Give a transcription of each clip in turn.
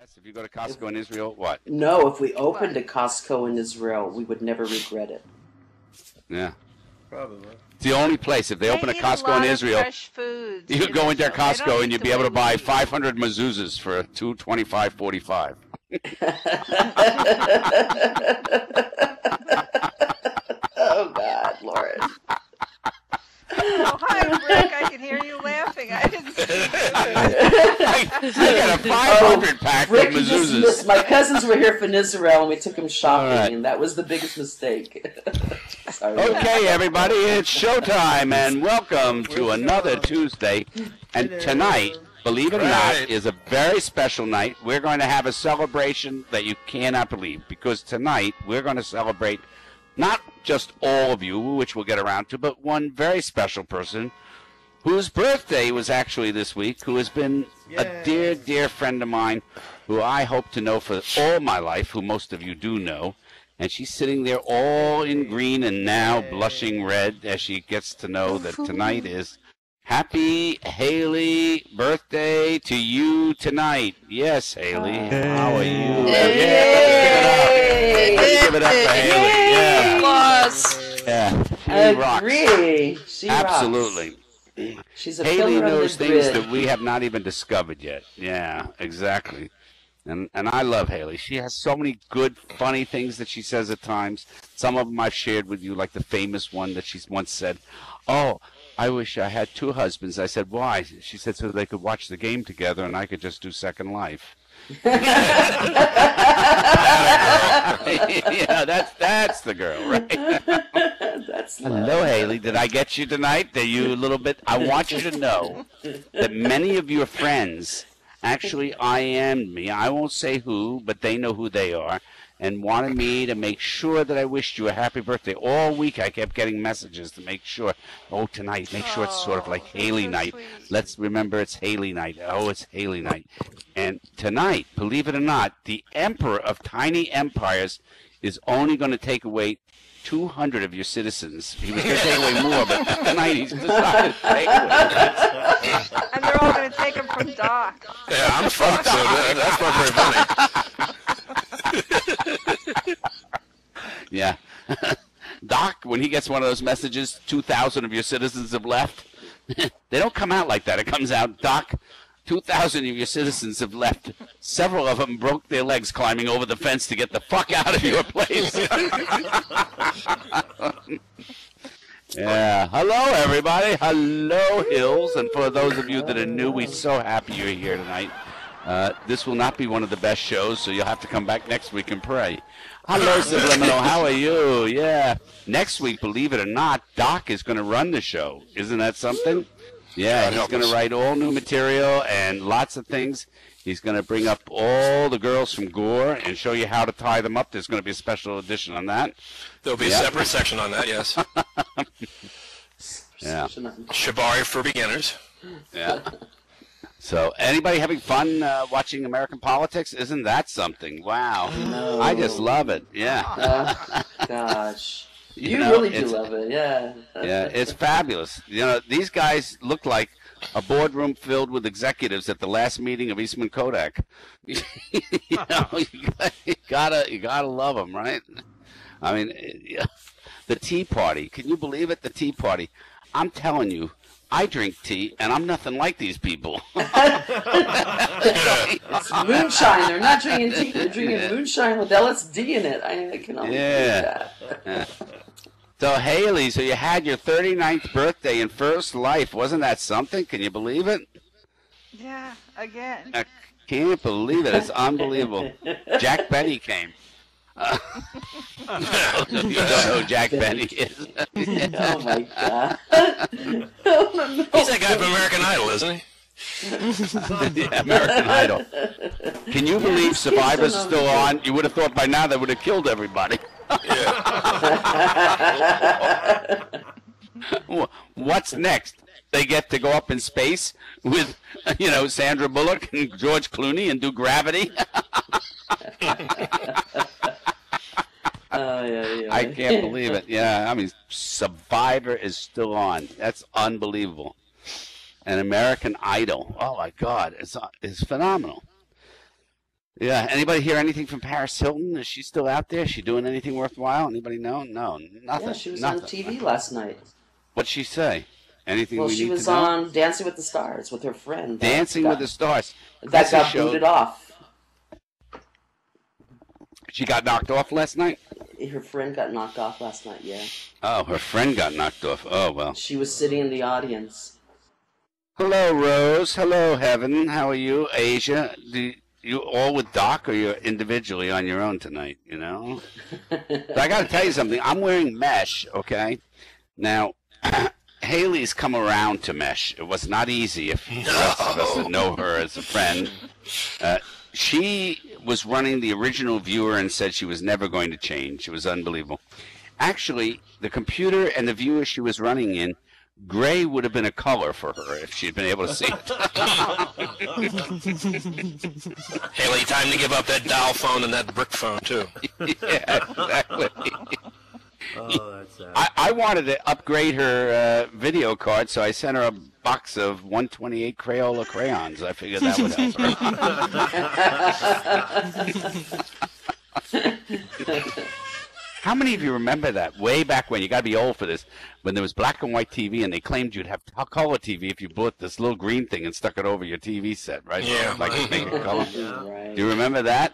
Yes, if you go to Costco in Israel, what? No, if we opened a Costco in Israel, we would never regret it. Yeah. Probably. It's the only place. If they open a Costco in Israel, you could go into a Costco and you'd be able to buy 500 mezuzahs for $225.45. Oh, God, Lauren. Oh, hi, Rick. I can hear you laughing. I didn't see you. I got a 500 pack Rick, of you just mezuzahs. missed. My cousins were here from Israel, and we took them shopping, and that was the biggest mistake. Sorry. Okay, everybody, it's showtime, and welcome to another Tuesday. And tonight, believe it or not, is a very special night. We're going to have a celebration that you cannot believe, because tonight we're going to celebrate not just all of you, which we'll get around to, but one very special person whose birthday was actually this week, who has been a dear, dear friend of mine, who I hope to know for all my life, who most of you do know. And she's sitting there all in green and now blushing red as she gets to know that tonight is Happy Haley birthday to you tonight. Yes, Haley. How are you? Yay! Let's give it up for Haley. Yeah. Yeah. She rocks. She Absolutely. Rocks. She's a Haley knows things grid. that we have not even discovered yet. Yeah, exactly. And I love Haley. She has so many good, funny things that she says at times. Some of them I've shared with you, like the famous one that she once said, "Oh, I wish I had two husbands." I said, "Why?" She said, "So they could watch the game together and I could just do Second Life." Yeah, that's the girl, right? Hello, Haley. Did I get you tonight? Are you a little bit? I want you to know that many of your friends actually IM'd me. I won't say who, but they know who they are, and wanted me to make sure that I wished you a happy birthday. All week I kept getting messages to make sure, oh, tonight, make sure it's sort of like Haley night. Let's remember it's Haley night. Oh, it's Haley night. And tonight, believe it or not, the Emperor of Tiny Empires is only going to take away 200 of your citizens. He was going to take away more, but tonight he's decided to take away. And they're all going to take them from Doc. Yeah, I'm fucked, so that's not very funny. Yeah. Doc, when he gets one of those messages, 2,000 of your citizens have left, they don't come out like that. It comes out, Doc, 2,000 of your citizens have left. Several of them broke their legs climbing over the fence to get the fuck out of your place. Yeah. Hello, everybody. Hello, Hills. And for those of you that are new, we're so happy you're here tonight. This will not be one of the best shows, so you'll have to come back next week and pray. Hello, Subliminal. How are you? Yeah. Next week, believe it or not, Doc is going to run the show. Isn't that something? Yeah, he's going to write all new material and lots of things. He's going to bring up all the girls from Gore and show you how to tie them up. There's going to be a special edition on that. There'll be a separate section on that, yes. Yeah. Shibari for beginners. Yeah. So, anybody having fun watching American politics? Isn't that something? Wow. No. I just love it. Yeah. Gosh. You know, really do love it, yeah. Yeah, it's fabulous. You know, these guys look like a boardroom filled with executives at the last meeting of Eastman Kodak. You know, you gotta love them, right? I mean, the Tea Party. Can you believe it? The Tea Party. I'm telling you, I drink tea, and I'm nothing like these people. It's moonshine. They're not drinking tea. They're drinking moonshine with LSD in it. I can only believe that. Yeah. So, Haley, so you had your 39th birthday in First Life. Wasn't that something? Can you believe it? Yeah, again. I can't believe it. It's unbelievable. Jack Benny came. You don't know who Jack Benny is. Oh, my God. He's that guy from American Idol, isn't he? Yeah, American Idol. Can you believe Survivor's still on? You would have thought by now they would have killed everybody. What's next? They get to go up in space with, Sandra Bullock and George Clooney and do Gravity. I can't believe it. Yeah, I mean, Survivor is still on. That's unbelievable. And American Idol. Oh, my God. It's phenomenal. Yeah. Anybody hear anything from Paris Hilton? Is she still out there? Is she doing anything worthwhile? Anybody know? No, nothing. Yeah, she was nothing. on TV last night. What'd she say? Anything Well, we she need was to know? on Dancing with the Stars with her friend. Dancing with the Stars. That got booted off. She got knocked off last night? Her friend got knocked off last night, yeah. Oh, her friend got knocked off. Oh, well. She was sitting in the audience. Hello, Rose. Hello, Heaven. How are you? Asia. You all with Doc, or you're individually on your own tonight, you know? But I got to tell you something. I'm wearing mesh, okay? Now, Haley's come around to mesh. It was not easy if the rest of us that know her as a friend. She was running the original viewer and said she was never going to change. It was unbelievable. Actually, the computer and the viewer she was running in, gray would have been a color for her if she'd been able to see it. Haley, time to give up that dial phone and that brick phone, too. Yeah, exactly. Oh, that's sad. I wanted to upgrade her video card, so I sent her a box of 128 Crayola crayons. I figured that would help her. How many of you remember that way back when? You got to be old for this. When there was black and white TV, and they claimed you'd have color TV if you bought this little green thing and stuck it over your TV set, right? Yeah. Like make it color. Right. Do you remember that?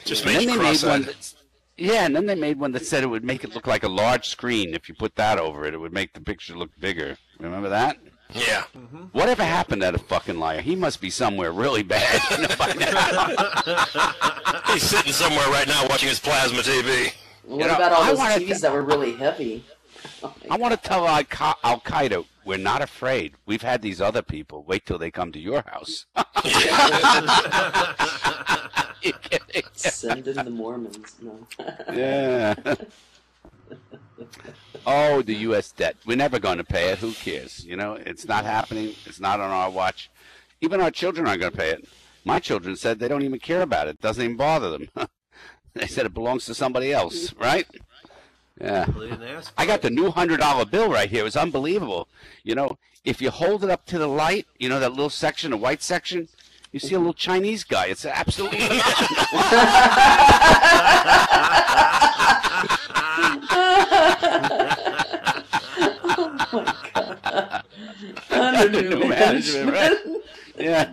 Just And makes then you they made one cross-eyed. Yeah, and then they made one that said it would make it look like a large screen. If you put that over it, it would make the picture look bigger. Remember that? Yeah. Whatever happened to that fucking liar? He must be somewhere really bad. By now. He's sitting somewhere right now watching his plasma TV. What You know, about all I those wanna TVs that were really heavy? Oh my I want to tell Al-Qaeda, we're not afraid. We've had these other people. Wait till they come to your house. You kidding? Send in the Mormons. No. Yeah. Oh, the U.S. debt. We're never going to pay it. Who cares? You know, it's not happening. It's not on our watch. Even our children aren't going to pay it. My children said they don't even care about it. It doesn't even bother them. They said it belongs to somebody else, right? Yeah. Well, they didn't ask for I got it. the new $100 bill right here. It was unbelievable. You know, if you hold it up to the light, you know, that little section, the white section, you see a little Chinese guy. It's absolutely Under new New management, right? Yeah.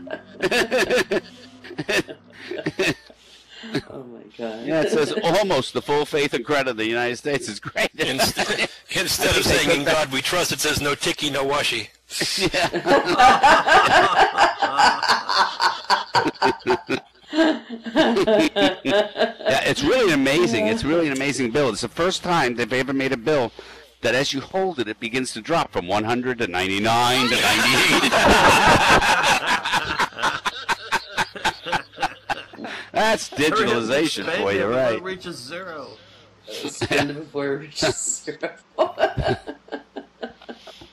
Oh my god. Yeah, it says almost the full faith and credit of the United States. It's great. Instead of saying, "In God we trust," it says, "No tiki, no washi." Yeah, it's really amazing. It's really an amazing bill. It's the first time they've ever made a bill that as you hold it, it begins to drop from 100 to 99 to 98. That's digitalization Spend for it you, before right? it reaches zero. Spend it before it reaches zero.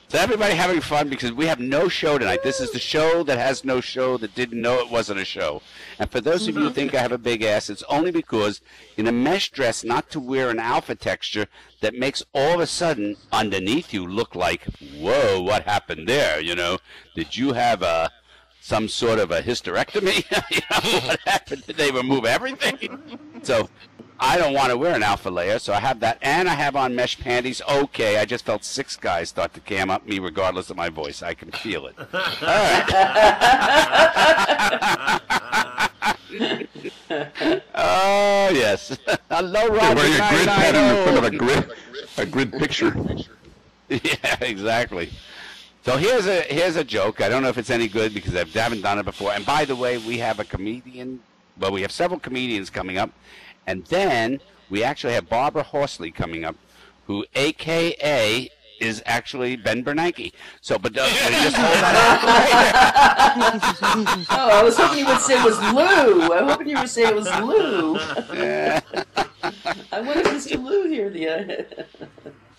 So everybody having fun because we have no show tonight. This is the show that has no show that didn't know it wasn't a show. And for those of you who think I have a big ass, it's only because in a mesh dress, not to wear an alpha texture that makes all of a sudden underneath you look like, whoa, what happened there? You know, did you have some sort of a hysterectomy? You know, what happened? Did they remove everything? So I don't want to wear an alpha layer, so I have that, and I have on mesh panties. Okay, I just felt 6 guys start to cam up me regardless of my voice. I can feel it. All right. Oh, yes. Hello, Roger. Wearing a grid pattern in front of 990. a grid picture. Yeah, exactly. So here's a joke. I don't know if it's any good because I haven't done it before. And by the way, we have a comedian. Well, we have several comedians coming up. And then we actually have Barbara Horsley coming up, who AKA is actually Ben Bernanke. So, but just hold that out. Oh, I was hoping you would say it was Lou. I'm hoping you would say it was Lou. Yeah. I wanted Mr. Lou here.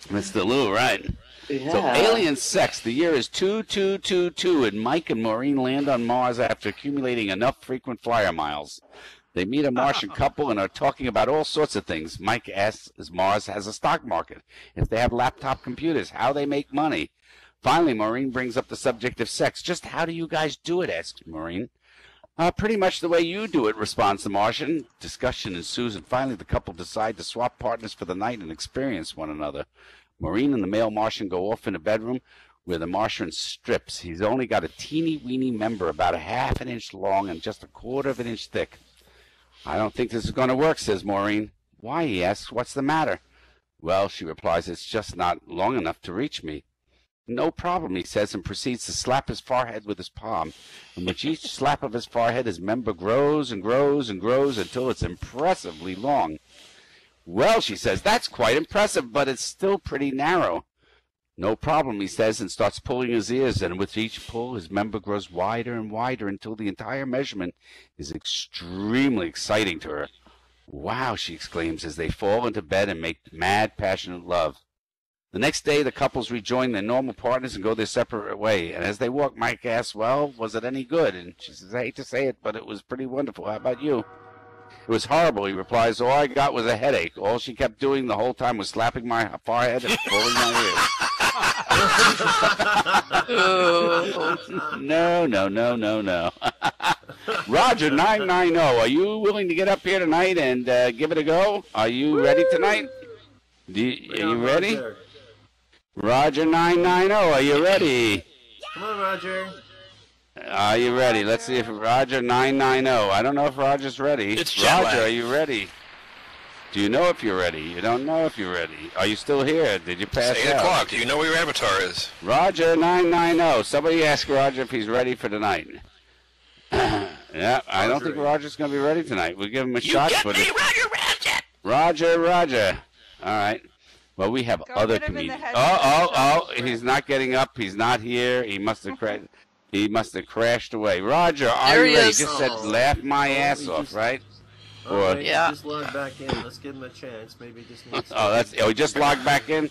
Mr. Lou, right? Yeah. So, alien sex. The year is 2222, and Mike and Maureen land on Mars after accumulating enough frequent flyer miles. They meet a Martian couple and are talking about all sorts of things. Mike asks if Mars has a stock market, if they have laptop computers, how they make money. Finally, Maureen brings up the subject of sex. Just how do you guys do it, asks Maureen. Pretty much the way you do it, responds the Martian. Discussion ensues, and finally the couple decide to swap partners for the night and experience one another. Maureen and the male Martian go off in a bedroom where the Martian strips. He's only got a teeny-weeny member about a half an inch long and just a quarter of an inch thick. I don't think this is going to work, says Maureen. Why, he asks, what's the matter? Well, she replies, it's just not long enough to reach me. No problem, he says, and proceeds to slap his forehead with his palm. And with each slap of his forehead, his member grows and grows and grows until it's impressively long. Well, she says, that's quite impressive, but it's still pretty narrow. No problem, he says, and starts pulling his ears, and with each pull, his member grows wider and wider until the entire measurement is extremely exciting to her. Wow, she exclaims as they fall into bed and make mad, passionate love. The next day, the couples rejoin their normal partners and go their separate way. And as they walk, Mike asks, well, was it any good? And she says, I hate to say it, but it was pretty wonderful. How about you? It was horrible, he replies. All I got was a headache. All she kept doing the whole time was slapping my forehead and pulling my ears. No. Roger, 990, are you willing to get up here tonight and give it a go? Are you ready tonight? Are you ready? Roger 990, are you ready? Come on, Roger. Are you ready? Let's see if Roger 990. I don't know if Roger's ready. It's Roger, are you ready? Do you know if you're ready? You don't know if you're ready. Are you still here? Did you pass It's 8 out? o'clock. Do you know where your avatar is? Roger 990. Somebody ask Roger if he's ready for tonight. Yeah, I don't think Roger's going to be ready tonight. We'll give him a shot. You get me, Roger. Roger. All right. Well, we have other comedians. He's not getting up. He's not here. He must have crashed away. Roger, are you ready? He just said, laugh my ass off, right? Or yeah. Just log back in. Let's give him a chance. Maybe he just needs he just logged back in?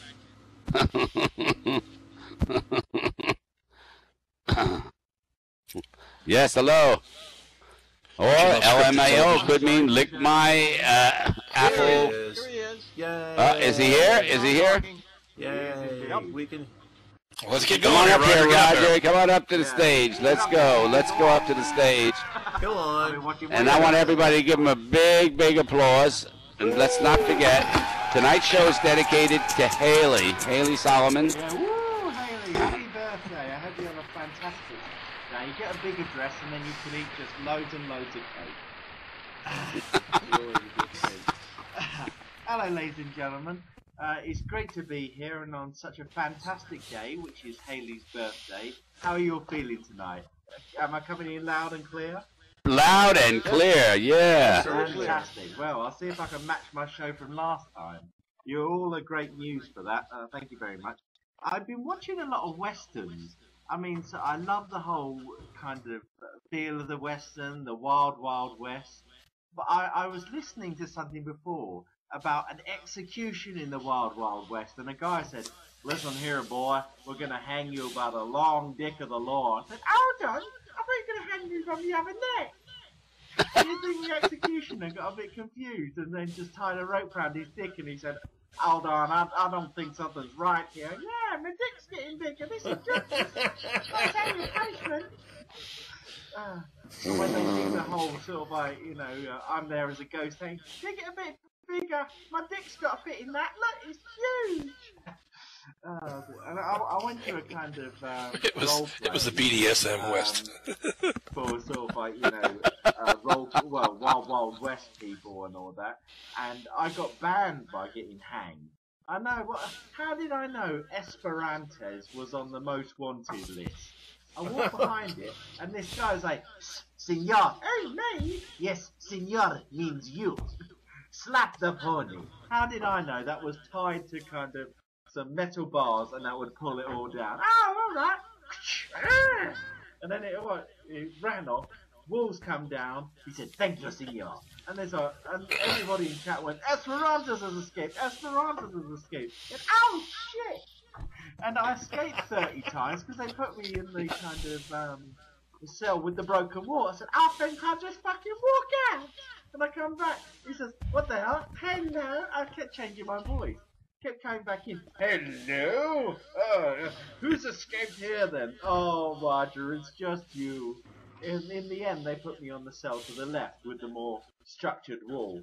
Yes, hello. Or LMAO could mean lick my apple. Here he is. Yay. Is he here? Is he here? Yay. Yep. We can... Let's get Come going. on up here, Roger. Roger. Come on up to the stage. Let's go. Let's go up to the stage. Go on. And I want everybody to give him a big, big applause. And let's not forget, tonight's show is dedicated to Haley. Haley Solomon. Yeah, woo, Haley, happy birthday. I hope you have a fantastic day. You get a big address and then you can eat just loads and loads of cake. Hello, ladies and gentlemen. It's great to be here and on such a fantastic day, which is Haley's birthday. How are you all feeling tonight? Am I coming in loud and clear? Loud and clear, yeah. Fantastic. Well, I'll see if I can match my show from last time. You're all a great news for that. Thank you very much. I've been watching a lot of westerns. I mean, so I love the whole kind of feel of the western, the wild, wild west. But I was listening to something before about an execution in the wild, wild west, and a guy said, listen here, boy, we're going to hang you by the long dick of the law. I said, hold on, I thought you were going to hang me from the other neck. And you think the executioner got a bit confused and then just tied a rope around his dick, and he said, hold on, I don't think something's right here. Yeah, my dick's getting bigger, this is justice. I'll tell you, punishment. When they do the whole sort of like, you know, I'm there as a ghost saying, make it a bit bigger, my dick's got to fit in that, look, it's huge. And I went to a kind of It was the BDSM West. for sort of like, you know, Wild Wild West people and all that, and I got banned by getting hanged. I know, how did I know Esperantes was on the most wanted list? I walked behind it, and this guy's like, Senor, hey, me? Yes, Senor means you. Slap the pony. How did I know that was tied to kind of some metal bars and that would pull it all down? Oh, all right. And then it ran off. Walls come down. He said, thank you, senor. And and everybody in chat went, Esperantos has escaped. Esperantos has escaped. And, oh, shit. And I escaped 30 times because they put me in the kind of cell with the broken wall. I said, I think I'll just fucking walk out. And I come back. He says, what the hell? Hello. I kept changing my voice. Kept coming back in. Hello. Who's escaped here then? Oh, Roger, it's just you. in the end, they put me on the cell to the left with the more structured wall.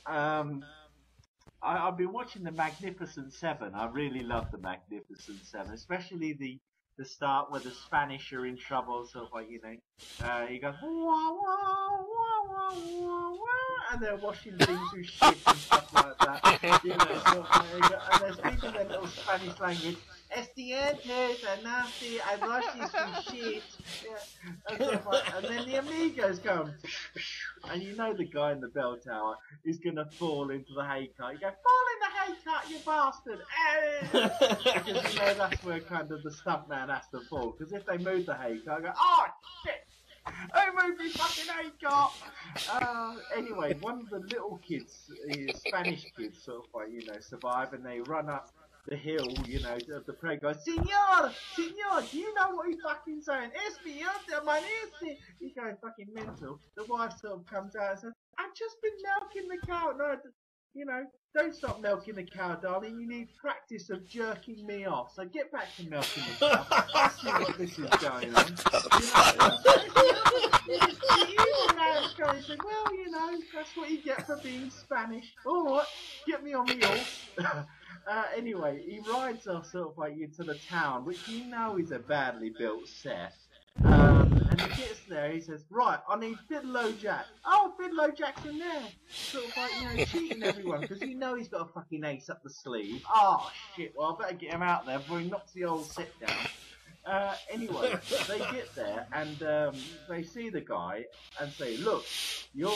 I've been watching the Magnificent Seven. I really love the Magnificent Seven, especially the start where the Spanish are in trouble, sort of like, you know, he goes, wah, wah, wah, wah, wah, wah, and they're washing things with shit and stuff like that, you know, sort of, and they're speaking their little Spanish language, Estudiantes are nasty, I wash this with shit, yeah, and, sort of like, and then the Amigos go, and you know the guy in the bell tower is going to fall into the hay cart. You go, fall in the hay cart, you bastard! Because you know that's where kind of the stuntman has to fall. Because if they move the hay cart, I go, oh shit! I moved my fucking hay cart! Anyway, one of the little kids, Spanish kids, sort of like, you know, survive, and they run up the hill, you know, the prayer goes, Senor, do you know what he's fucking saying? Espionte, manese. He's going fucking mental. The wife sort of comes out and says, I've just been milking the cow. No, you know, don't stop milking the cow, darling. You need practice of jerking me off. So get back to milking the cow. I see what this is going on. You know, the evil man's going to say, well, you know, that's what you get for being Spanish. All right, get me on the horse. Anyway, he rides off sort of like into the town, which you know is a badly built set. And he gets there, he says, right, I need Fiddler Jack. Oh, Fiddler Jack's in there. Sort of like, you know, cheating everyone, because you know he's got a fucking ace up the sleeve. Oh, shit, well, I better get him out there before he knocks the old set down. Anyway, they get there, and they see the guy, and say, look, your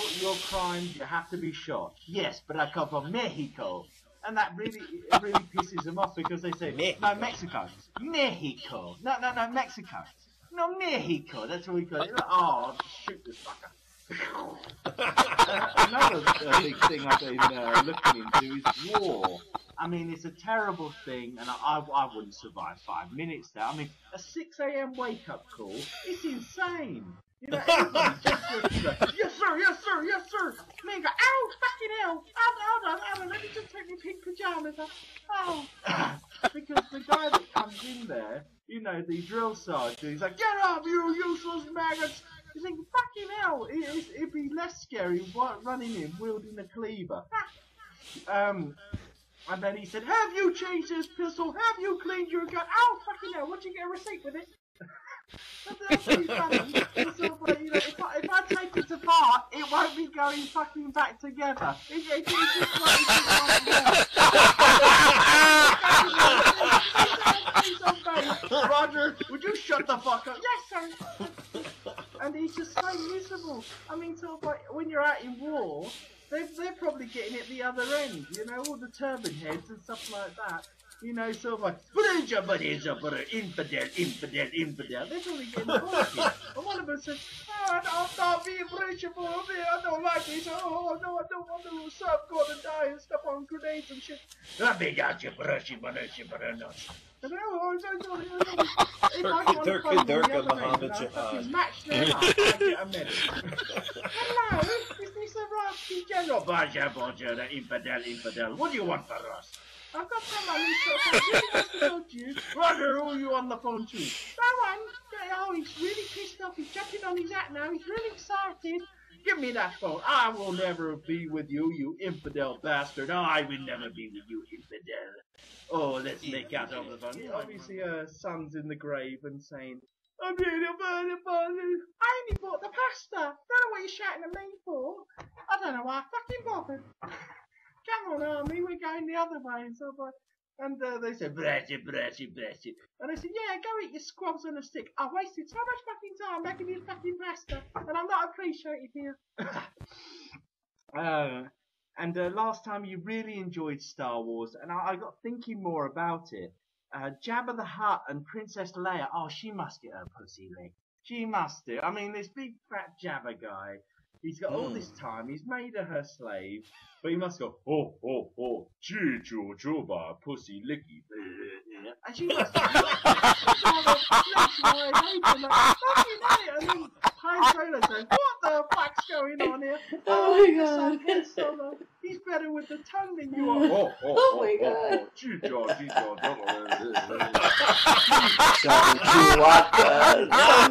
crimes, you have to be shot. Yes, but I come from Mexico. And that really pisses them off, because they say, no, Mexico. Mexico. No, Mexico. No, Mexico. That's what we call it. Oh, shoot this fucker. Another big thing I've been looking into is war. I mean, it's a terrible thing, and I wouldn't survive 5 minutes there. I mean, a 6 a.m. wake-up call, it's insane. You know, everybody's just yes sir, yes sir, yes sir. Me go, ow, fucking hell. Hold on, let me just take my pink pajamas off. Oh. Because the guy that comes in there, you know, the drill sergeant, he's like, get up, you useless maggots. You think, fucking hell, it'd be less scary running in, wielding a cleaver. And then he said, have you changed this pistol? Have you cleaned your gun? Ow, fucking hell, what'd you get a receipt with it? That's really funny. It's sort of like, you know, if I take it apart, it won't be going fucking back together. It's just like Roger, would you shut the fuck up? Yes, sir. And he's just so miserable. I mean, sort of like, when you're out in war, they're probably getting it the other end, you know, all the turban heads and stuff like that. You know, sort of like, infidel. They're probably getting bullshit. And one of them says, oh, I'm not being reachable, I don't like this. Oh, no, I don't want to serve God and die and stuff on grenades and shit. And oh, if I want to find the other end, I fucking match them up and I get a medal. Hello, is this a Rusty General? Bonjour, infidel. What do you want for us? I've got someone who's really wants to talk to you. Roger, who are you on the phone to? Someone. Oh, he's really pissed off. He's jumping on his hat now. He's really excited. Give me that phone. I will never be with you, you infidel bastard. Oh, I will never be with you, infidel. Oh, let's make out over the phone. Obviously, her son's in the grave and saying, I'm really I only bought the pasta. Don't know what you're shouting at me for. I don't know why I fucking bothered. Come on, Army, we're going the other way and so forth. And they said, bless it. And I said, yeah, go eat your squabs on a stick. I wasted so much fucking time making this fucking pasta, and I'm not appreciated here. And last time you really enjoyed Star Wars, and I got thinking more about it. Jabba the Hutt and Princess Leia, oh, she must get her pussy licked. She must do. I mean, this big fat Jabba guy, he's got all this time, he's made her her slave, but he must go, Jabba, pussy licky. And she must go, and then Han Solo says, what the fuck's going on here? Oh my god. Solo, he's better with the tongue than you are. Oh my god. Oh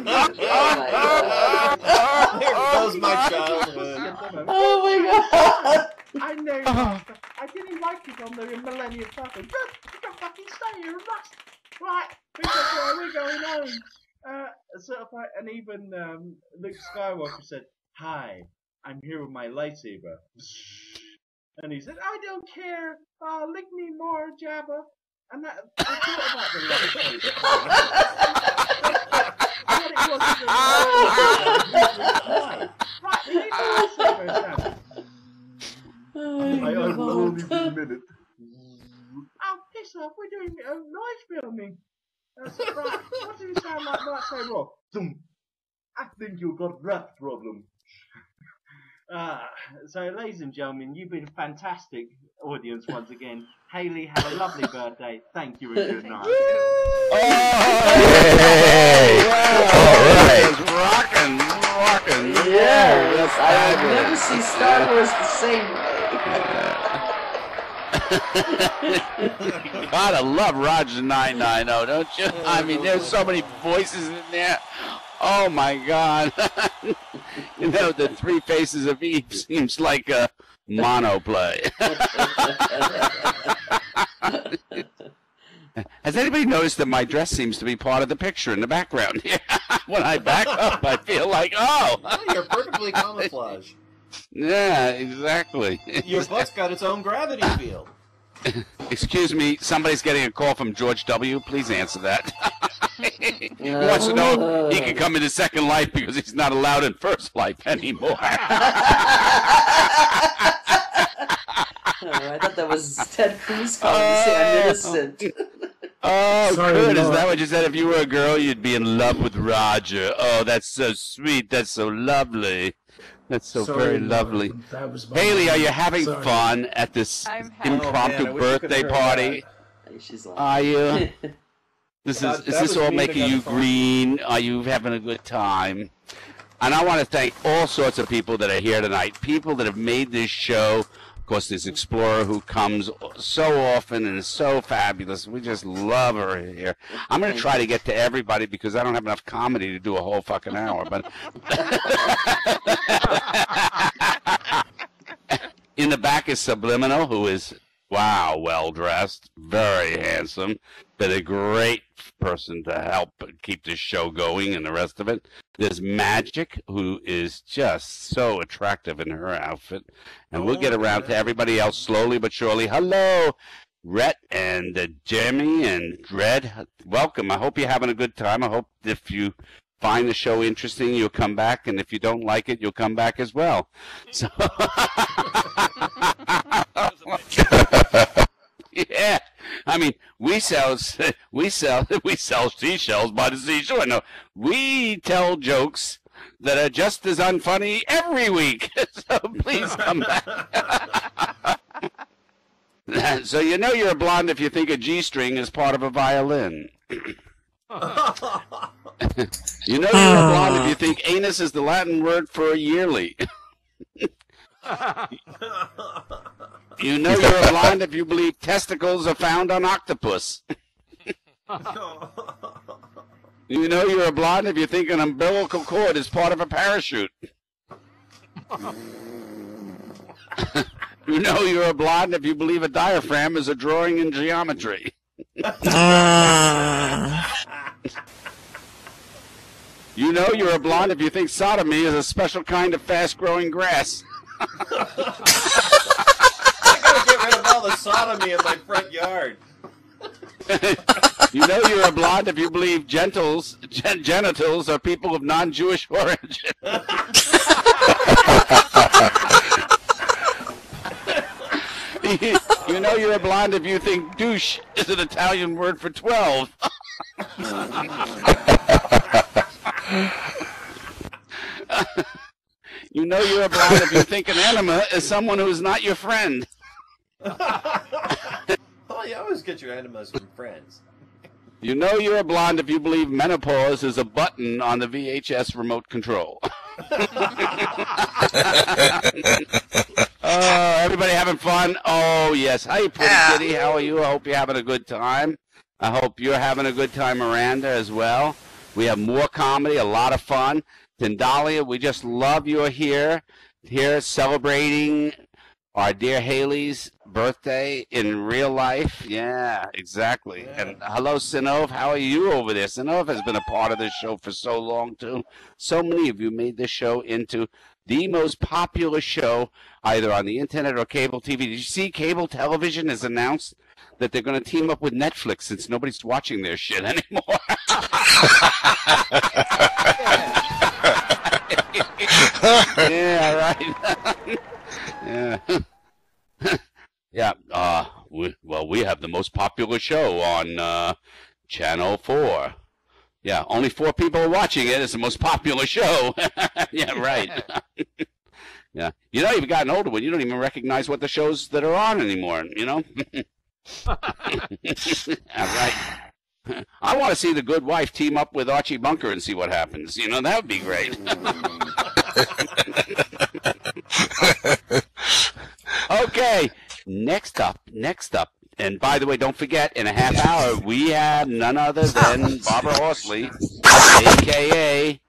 my god. my childhood. Oh my god! I know, Master. I didn't like it on the Millennium Falcon. Look, you can fucking stay here and rust. Right, we're going home. Sort of like, and even Luke Skywalker said, "Hi, I'm here with my lightsaber." And he said, "I don't care. Lick me more, Jabba." And that, I thought about the lightsaber. Right, we need the lightsaber, Jabba. Oh, I only been a minute. Oh, piss off, we're doing noise filming. Right, what do you sound like that say wrong? I think you've got rat problem. So, ladies and gentlemen, you've been a fantastic audience once again. Haley, have a lovely birthday. Thank you and good night. Oh, rocking. Yes, I will never see Star Wars the same way. Gotta love Roger 990, don't you? I mean, there's so many voices in there. Oh my God! You know, the Three Faces of Eve seems like a monoplay. Has anybody noticed that my dress seems to be part of the picture in the background here? When I back up, I feel like, oh! You're perfectly camouflaged. Yeah, exactly. Your butt's got its own gravity field. Excuse me, somebody's getting a call from George W. Please answer that. He wants to know if he can come into Second Life because he's not allowed in First Life anymore. I thought that was Ted Cruz calling to say I'm innocent. Oh, Sorry, good. Is Lord. that what you said? If you were a girl, you'd be in love with Roger. Oh, that's so sweet. That's so lovely. That's so Sorry, very Lord. lovely. That was my Haley, are you having Sorry. fun at this I'm having impromptu Oh, man, I wish you could've birthday heard party? She's Are you? Is That this was all me making that got you the phone. green? Are you having a good time? And I want to thank all sorts of people that are here tonight. People that have made this show. Of course, this Explorer who comes so often and is so fabulous. We just love her here. I'm going to try to get to everybody because I don't have enough comedy to do a whole fucking hour. But in the back is Subliminal, who is, wow, well-dressed, very handsome, but a great person to help keep this show going and the rest of it. There's Magic, who is just so attractive in her outfit. And we'll get around to everybody else slowly but surely. Hello, Rhett and Jeremy and Dredd. Welcome. I hope you're having a good time. I hope if you find the show interesting, you'll come back. And if you don't like it, you'll come back as well. So... Yeah, I mean, we sell seashells by the seashore. No, we tell jokes that are just as unfunny every week. So please come back. So you know you're a blonde if you think a G-string is part of a violin. You know you're a blonde if you think anus is the Latin word for yearly. You know you're a blonde if you believe testicles are found on octopus. You know you're a blonde if you think an umbilical cord is part of a parachute. You know you're a blonde if you believe a diaphragm is a drawing in geometry. You know you're a blonde if you think sodomy is a special kind of fast-growing grass. I gotta get rid of all the sodomy in my front yard. You know you're a blonde if you believe genitals are people of non-Jewish origin. You know you're a blonde if you think douche is an Italian word for 12. You know you're a blonde if you think an enema is someone who is not your friend. Oh, you always get your enemas from friends. You know you're a blonde if you believe menopause is a button on the VHS remote control. Oh, everybody having fun? Oh, yes. Hi, pretty kitty. How are you? I hope you're having a good time. I hope you're having a good time, Miranda, as well. We have more comedy, a lot of fun. Tindalia, we just love you're here celebrating our dear Haley's birthday in real life. Yeah, exactly. Yeah. And hello, Sinov. How are you over there? Sinov has been a part of this show for so long, too. So many of you made this show into the most popular show either on the internet or cable TV. Did you see cable television has announced that they're going to team up with Netflix since nobody's watching their shit anymore? Yeah, right. Yeah. Yeah. We have the most popular show on Channel 4. Yeah, only 4 people are watching it. It's the most popular show. Yeah, right. Yeah. You know, you've gotten older when you don't even recognize what the shows that are on anymore, you know? All right. I want to see The Good Wife team up with Archie Bunker and see what happens. You know, that would be great. Okay, next up, and by the way, don't forget, in a half hour, we have none other than Barbara Horsley, a.k.a.,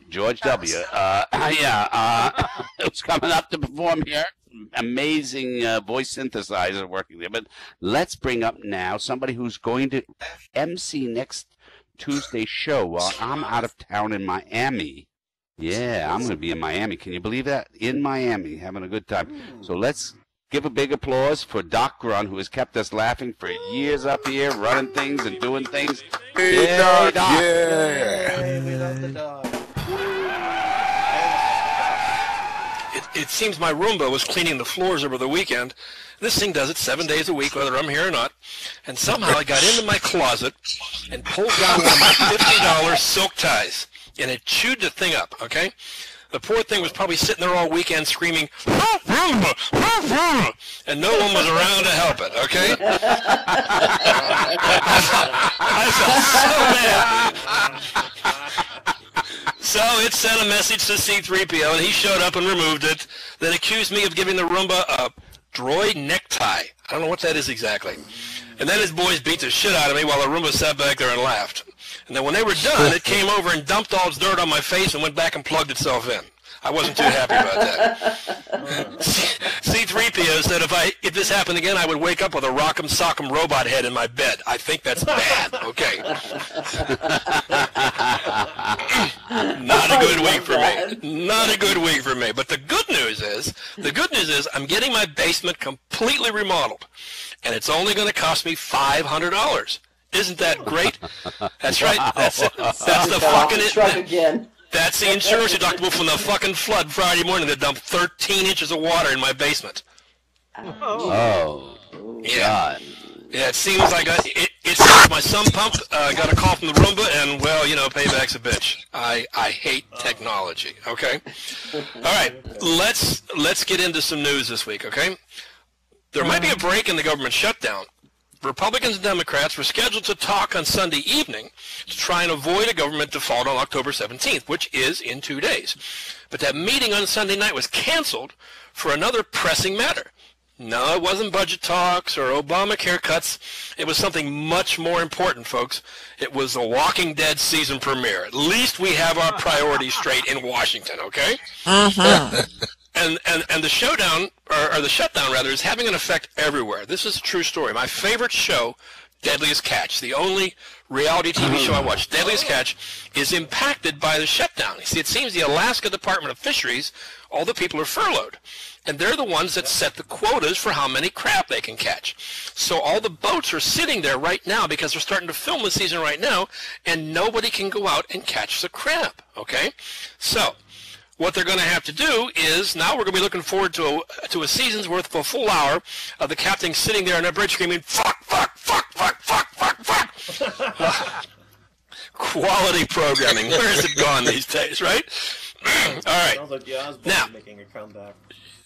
George W. Who's coming up to perform here. Amazing voice synthesizer working there. But let's bring up now somebody who's going to MC next Tuesday's show while I'm out of town in Miami. Yeah, I'm going to be in Miami. Can you believe that? In Miami, having a good time. So let's give a big applause for Doc Grun, who has kept us laughing for years up here, running things and doing things. Hey, Doc. Doc. Yay, we love the dog. It seems my Roomba was cleaning the floors over the weekend. This thing does it 7 days a week, whether I'm here or not. And somehow I got into my closet and pulled down one of my $50 silk ties. And it chewed the thing up, okay? The poor thing was probably sitting there all weekend screaming, and no one was around to help it, okay? I felt so bad. So it sent a message to C-3PO, and he showed up and removed it, then accused me of giving the Roomba a droid necktie. I don't know what that is exactly. And then his boys beat the shit out of me while the Roomba sat back there and laughed. And then when they were done, it came over and dumped all its dirt on my face and went back and plugged itself in. I wasn't too happy about that. C-3PO said if this happened again, I would wake up with a rock'em sock'em robot head in my bed. I think that's bad. Okay. Not a good week for me. Not a good week for me. But the good news is I'm getting my basement completely remodeled. And it's only going to cost me $500. Isn't that great? That's right. That's it. That's the fucking truck again. That's the insurance deductible from the fucking flood Friday morning that dumped 13 inches of water in my basement. Oh, yeah. God. Yeah, it seems like it seems my sump pump got a call from the Roomba, and well, you know, payback's a bitch. I hate technology. Okay. All right, let's get into some news this week. Okay. There might be a break in the government shutdown. Republicans and Democrats were scheduled to talk on Sunday evening to try and avoid a government default on October 17th, which is in 2 days. But that meeting on Sunday night was canceled for another pressing matter. No, it wasn't budget talks or Obamacare cuts. It was something much more important, folks. It was the Walking Dead season premiere. At least we have our priorities straight in Washington, okay? And the showdown, or the shutdown rather, is having an effect everywhere. This is a true story. My favorite show, Deadliest Catch, the only reality TV show I watch, Deadliest Catch, is impacted by the shutdown. You see, it seems the Alaska Department of Fisheries, all the people are furloughed. And they're the ones that set the quotas for how many crab they can catch. So all the boats are sitting there right now because they're starting to film the season right now, and nobody can go out and catch the crab, okay? So what they're going to have to do is, now we're going to be looking forward to a season's worth of a full hour of the captain sitting there on a bridge screaming, fuck, fuck, fuck, fuck, fuck, fuck, fuck. Quality programming. Where has it gone these days, right? All right. Now, making a comeback.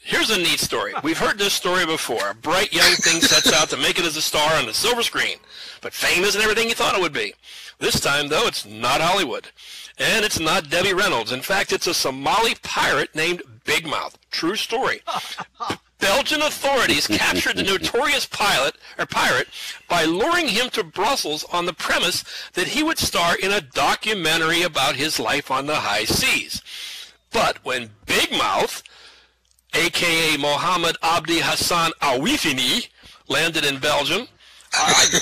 Here's a neat story. We've heard this story before. A bright young thing sets out to make it as a star on the silver screen, but fame isn't everything you thought it would be. This time, though, it's not Hollywood. And it's not Debbie Reynolds. In fact, it's a Somali pirate named Big Mouth. True story. Belgian authorities captured the notorious pirate by luring him to Brussels on the premise that he would star in a documentary about his life on the high seas. But when Big Mouth, a.k.a. Mohammed Abdi Hassan Awifini, landed in Belgium,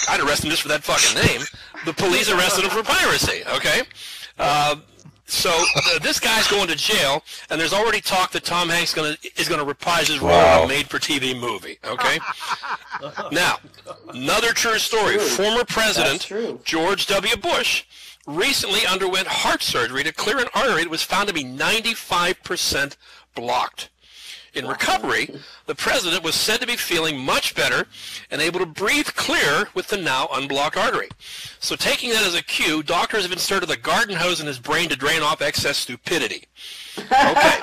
I'd arrest him just for that fucking name. The police arrested him for piracy, okay? So this guy's going to jail, and there's already talk that Tom Hanks is going to reprise his role in a made-for-TV movie, okay? Now, another true story. Former President George W. Bush recently underwent heart surgery to clear an artery that was found to be 95% blocked. In recovery, the president was said to be feeling much better and able to breathe clear with the now unblocked artery. So taking that as a cue, doctors have inserted a garden hose in his brain to drain off excess stupidity. Okay.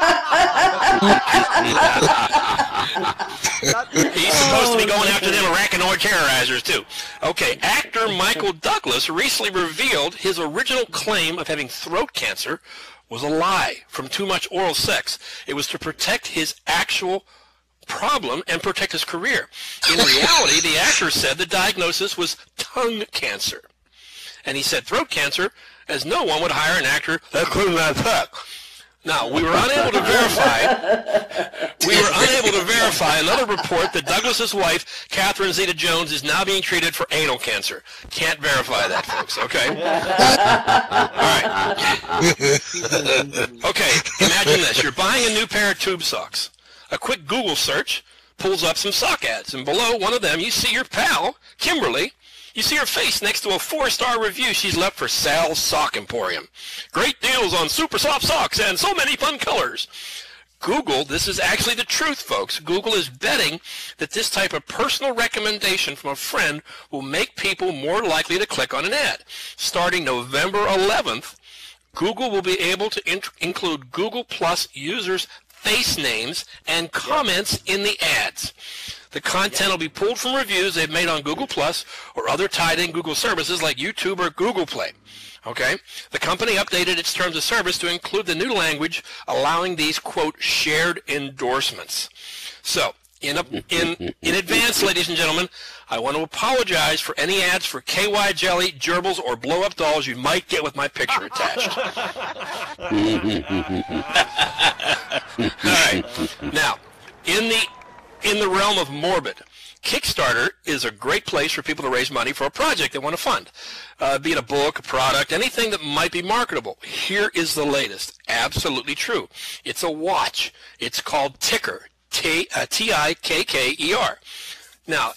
He's supposed to be going after them arachnoid terrorizers, too. Okay, actor Michael Douglas recently revealed his original claim of having throat cancer was a lie from too much oral sex. It was to protect his actual problem and protect his career. In reality, the actor said the diagnosis was tongue cancer. And he said throat cancer, as no one would hire an actor that couldn't talk. Now, we were unable to verify another report that Douglas's wife, Catherine Zeta-Jones, is now being treated for anal cancer. Can't verify that, folks, okay? All right. Okay, imagine this. You're buying a new pair of tube socks. A quick Google search pulls up some sock ads, and below one of them you see your pal, Kimberly. You see her face next to a 4-star review she's left for Sal's Sock Emporium. Great deals on super soft socks and so many fun colors. Google, this is actually the truth, folks. Google is betting that this type of personal recommendation from a friend will make people more likely to click on an ad. Starting November 11th, Google will be able to include Google Plus users' face names and comments in the ads. The content will be pulled from reviews they've made on Google Plus or other tied-in Google services like YouTube or Google Play. Okay? The company updated its terms of service to include the new language allowing these, quote, shared endorsements. So, in advance, ladies and gentlemen, I want to apologize for any ads for KY jelly, gerbils, or blow-up dolls you might get with my picture attached. All right. Now, in the realm of morbid, Kickstarter is a great place for people to raise money for a project they want to fund, be it a book, a product, anything that might be marketable. Here is the latest. Absolutely true. It's a watch. It's called Ticker, T-I-K-K-E-R. Now,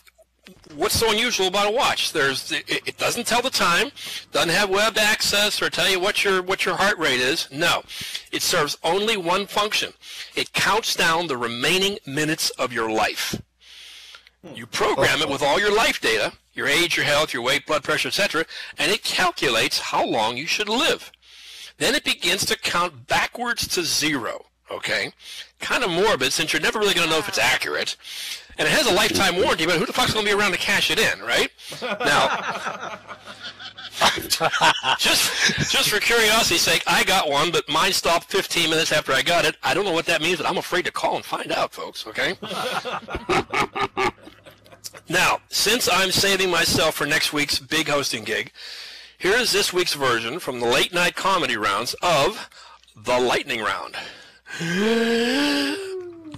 what's so unusual about a watch? It doesn't tell the time, doesn't have web access or tell you what your heart rate is. No, it serves only one function. It counts down the remaining minutes of your life. You program it with all your life data, your age, your health, your weight, blood pressure, etc., and it calculates how long you should live. Then it begins to count backwards to 0. Okay? Kind of morbid, since you're never really going to know if it's accurate. And it has a lifetime warranty, but who the fuck's going to be around to cash it in, right? Now, just for curiosity's sake, I got one, but mine stopped 15 minutes after I got it. I don't know what that means, but I'm afraid to call and find out, folks, okay? Now, since I'm saving myself for next week's big hosting gig, here is this week's version from the late night comedy rounds of The Lightning Round.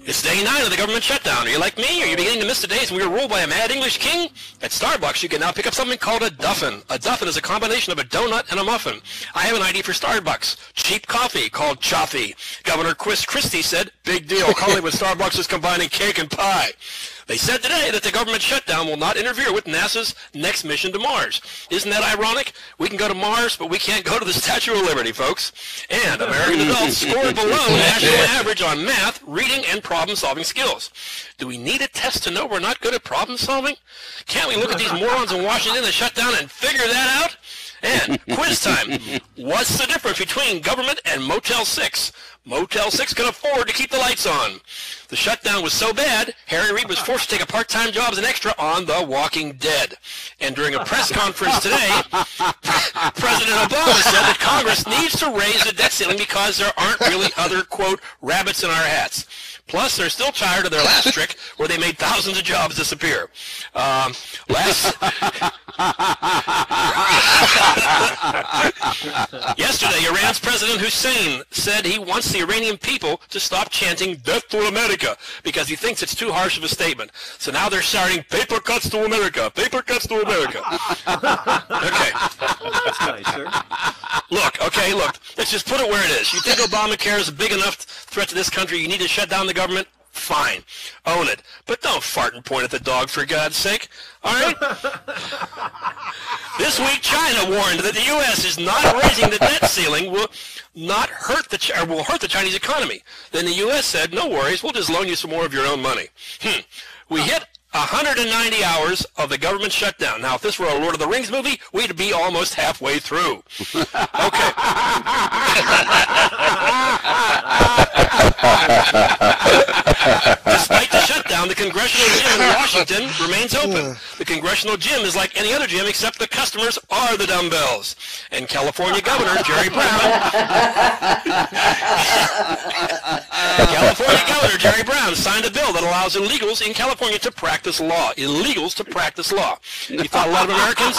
It's day 9 of the government shutdown. Are you like me? Are you beginning to miss the days when we were ruled by a mad English king? At Starbucks, you can now pick up something called a Duffin. A Duffin is a combination of a donut and a muffin. I have an ID for Starbucks. Cheap coffee called Chaffee. Governor Christie said, big deal, calling when Starbucks is combining cake and pie. They said today that the government shutdown will not interfere with NASA's next mission to Mars. Isn't that ironic? We can go to Mars, but we can't go to the Statue of Liberty, folks. And American adults scored below national average on math, reading, and problem-solving skills. Do we need a test to know we're not good at problem-solving? Can't we look at these morons in Washington that shut down and figure that out? And quiz time. What's the difference between government and Motel 6? Motel 6 can afford to keep the lights on. The shutdown was so bad, Harry Reid was forced to take a part-time job as an extra on The Walking Dead. And during a press conference today, President Obama said that Congress needs to raise the debt ceiling because there aren't really other, quote, rabbits in our hats. Plus, they're still tired of their last trick where they made thousands of jobs disappear. Yesterday, Iran's President Hussein said he wants the Iranian people to stop chanting "Death to America" because he thinks it's too harsh of a statement. So now they're shouting "Paper cuts to America, paper cuts to America." Okay. Well, that's nice, sir. Look, let's just put it where it is. You think Obamacare is a big enough threat to this country, you need to shut down the government? Fine. Own it. But don't fart and point at the dog, for God's sake. All right? This week, China warned that the U.S. is not raising the debt ceiling will hurt the Chinese economy. Then the U.S. said, no worries, we'll just loan you some more of your own money. We hit 190 hours of the government shutdown. Now, if this were a Lord of the Rings movie, we'd be almost halfway through. Okay. Despite the shutdown, the congressional gym in Washington remains open. The congressional gym is like any other gym, except the customers are the dumbbells. And California Governor Jerry Brown signed a bill that allows illegals in California to practice law. Illegals to practice law. You thought a lot of Americans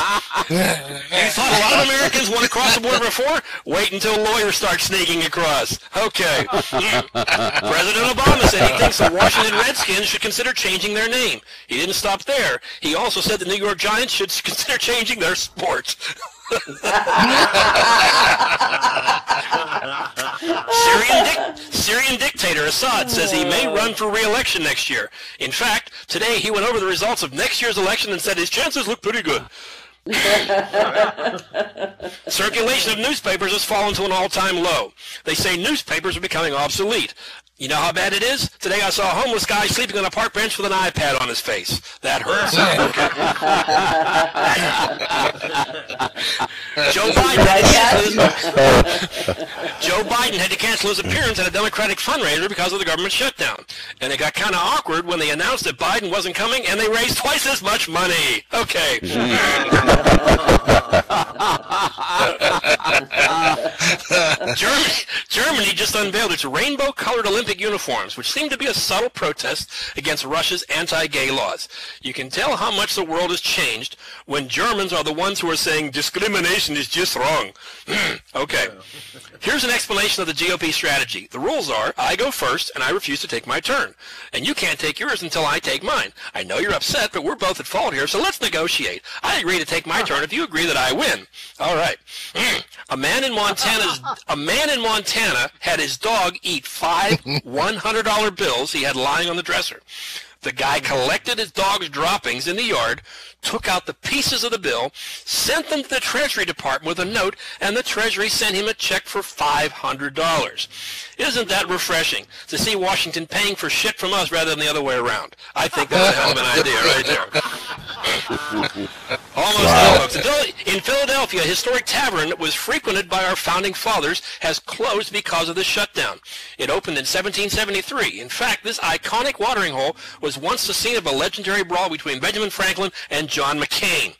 want to cross the border before? Wait until lawyers start sneaking across. Okay. President Obama said he thinks the Washington Redskins should consider changing their name. He didn't stop there. He also said the New York Giants should consider changing their sport. Syrian dictator Assad says he may run for re-election next year. In fact, today he went over the results of next year's election and said his chances look pretty good. Circulation of newspapers has fallen to an all-time low. They say newspapers are becoming obsolete. You know how bad it is? Today I saw a homeless guy sleeping on a park bench with an iPad on his face. That hurts. Joe Biden had to cancel his appearance at a Democratic fundraiser because of the government shutdown. And it got kind of awkward when they announced that Biden wasn't coming and they raised twice as much money. Okay. Germany just unveiled its rainbow-colored Olympic uniforms, which seem to be a subtle protest against Russia's anti-gay laws. You can tell how much the world has changed when Germans are the ones who are saying discrimination is just wrong. Okay. Here's an explanation of the GOP strategy. The rules are, I go first, and I refuse to take my turn. And you can't take yours until I take mine. I know you're upset, but we're both at fault here, so let's negotiate. I agree to take my turn if you agree that I win. All right. A man in Montana had his dog eat 5 $100 bills he had lying on the dresser. The guy collected his dog's droppings in the yard, took out the pieces of the bill, sent them to the Treasury Department with a note, and the Treasury sent him a check for $500. Isn't that refreshing to see Washington paying for shit from us rather than the other way around? I think that's a hell of an idea right there. Almost there, folks. In Philadelphia, a historic tavern that was frequented by our founding fathers has closed because of the shutdown. It opened in 1773. In fact, this iconic watering hole was once the scene of a legendary brawl between Benjamin Franklin and John McCain.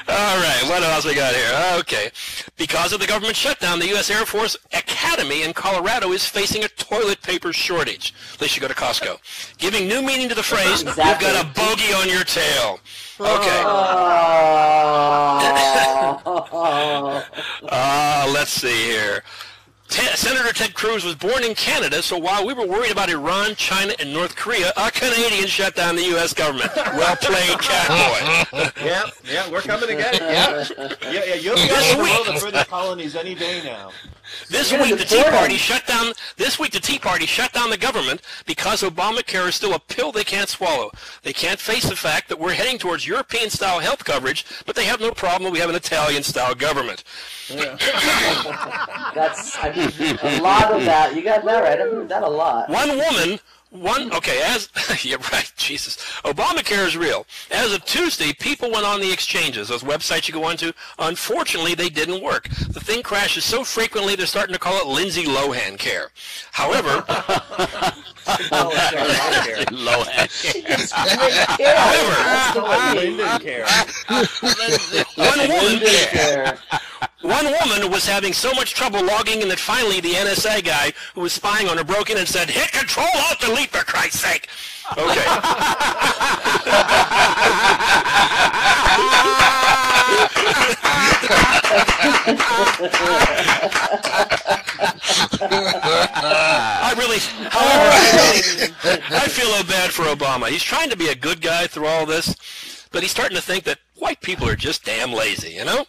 All right, what else we got here? Okay. Because of the government shutdown, the U.S. Air Force Academy in Colorado is facing a toilet paper shortage. At least you go to Costco. Giving new meaning to the phrase, You've got a bogey on your tail. Okay. Let's see here. Senator Ted Cruz was born in Canada, so while we were worried about Iran, China, and North Korea, a Canadian shut down the U.S. government. Well played, CatBoy. Yeah, we're coming to get it. Yeah, you'll be on the road to further colonies any day now. This week, the Tea Party shut down the government because Obamacare is still a pill they can't swallow. They can't face the fact that we're heading towards European-style health coverage, but they have no problem we have an Italian-style government. Yeah. That's a lot of that. You got that right. I've heard that a lot. Yeah, right, Jesus. Obamacare is real. As of Tuesday, people went on the exchanges, those websites you go onto. Unfortunately, they didn't work. The thing crashes so frequently, they're starting to call it Lindsay Lohan care. However, One woman was having so much trouble logging in that finally the NSA guy who was spying on her broke in and said, "Hit Control-Alt-Delete for Christ's sake." Okay. I feel so bad for Obama. He's trying to be a good guy through all this, but he's starting to think that white people are just damn lazy, you know?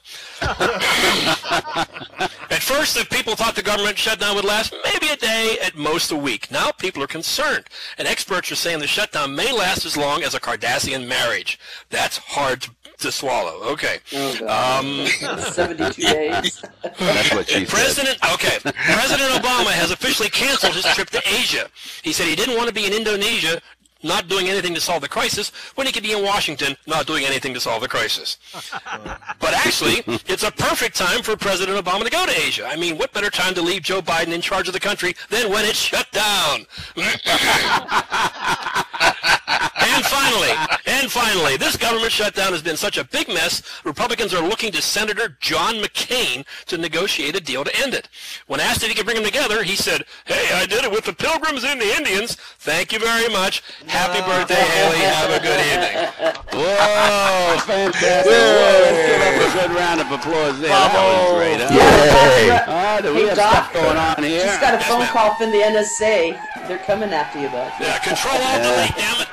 At first, if people thought the government shutdown would last maybe a day, at most a week. Now people are concerned, and experts are saying the shutdown may last as long as a Kardashian marriage. That's hard to swallow. Okay. Oh, God. 72 days. That's what she said. President Obama has officially canceled his trip to Asia. He said he didn't want to be in Indonesia not doing anything to solve the crisis when he could be in Washington not doing anything to solve the crisis. But actually, it's a perfect time for President Obama to go to Asia. I mean, what better time to leave Joe Biden in charge of the country than when it's shut down? And finally, this government shutdown has been such a big mess, Republicans are looking to Senator John McCain to negotiate a deal to end it. When asked if he could bring them together, he said, "Hey, I did it with the Pilgrims and the Indians. Thank you very much. Happy birthday, Haley. Have a good evening." Whoa, fantastic. Whoa, let's give up a good round of applause there. That was great, huh? Yeah. Do we have stuff going on here? Just got a phone call from the NSA. They're coming after you, bud. Yeah, Control-Alt-Delete, damn it.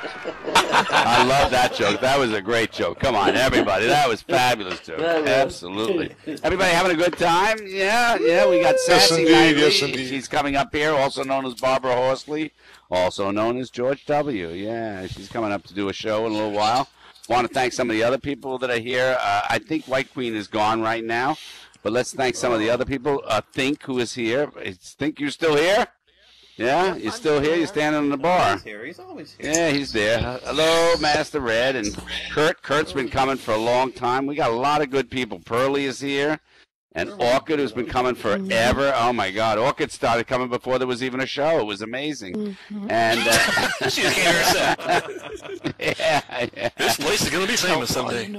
I love that joke. That was a great joke. Come on, everybody. That was fabulous joke. Absolutely. Everybody having a good time? Yeah. We got Sassy Knightley. Yes, indeed. She's coming up here, also known as Barbara Horsley, also known as George W. Yeah, she's coming up to do a show in a little while. Want to thank some of the other people that are here. I think White Queen is gone right now, but let's thank some of the other people. Think, who is here. Think you're still here? Yeah, you're still here? You're standing in the bar. He's here. He's always here. Yeah, he's there. Hello, Master Red, and Kurt. Kurt's been coming for a long time. We got a lot of good people. Pearlie is here, and Orchid, who's been coming forever. Oh, my God. Orchid started coming before there was even a show. It was amazing. And She can't hear herself. yeah. This place is going to be famous someday.